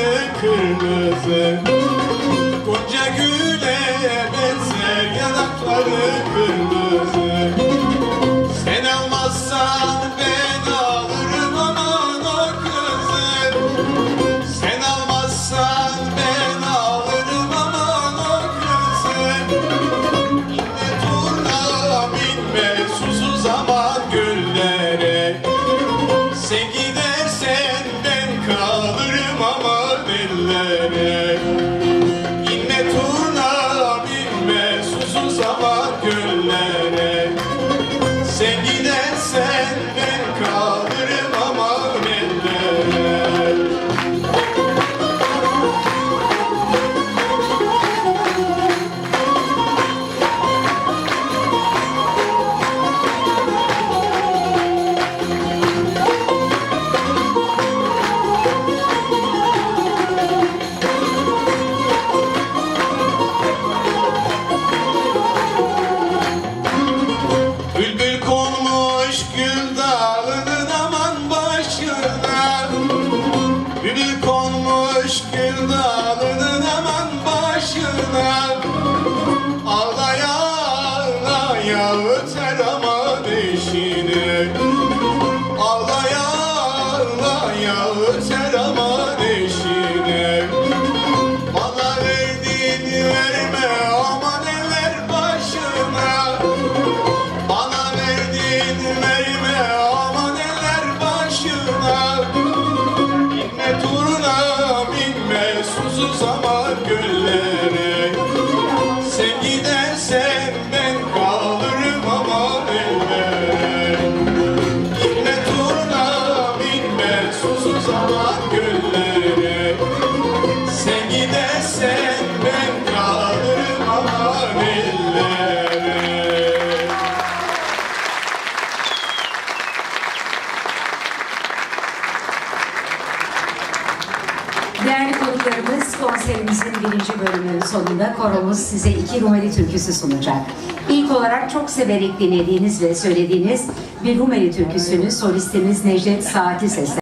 yanakları kırmızı. Gonca güle benzer yanakları kırmızı. Sen almazsan ben alırım aman o kızı. Sen almazsan ben alırım aman o kızı. İnme turna binme susuz aman göllere. Sen gidersen ben kalırım aman ellere. İnme turna binme susuz aman göllere. Sen gidersen ben kalırım aman ellere. Bülbül konmuş gül dalının aman başına. Bülbül konmuş gül dalının aman başına. Ağlaya ağlaya öter aman eşini. Ağlaya ağlaya öter aman eşini. Bana verdiğini verme aman eller başına. Bana verdiğini verme aman eller başına. Binme turuna binme susuz aman göllere. Sen gidersen ben kalırım aman ellere. Binme turuna binme susuz aman göllere. Sen gidersen ben kalırım aman ellere. Değerli konuklarımız, konserimizin birinci bölümünün sonunda koromuz size 2 Rumeli türküsü sunacak. İlk olarak çok severek dinlediğiniz ve söylediğiniz bir Rumeli türküsünü solistimiz Necdet Saat'i seslendirecek.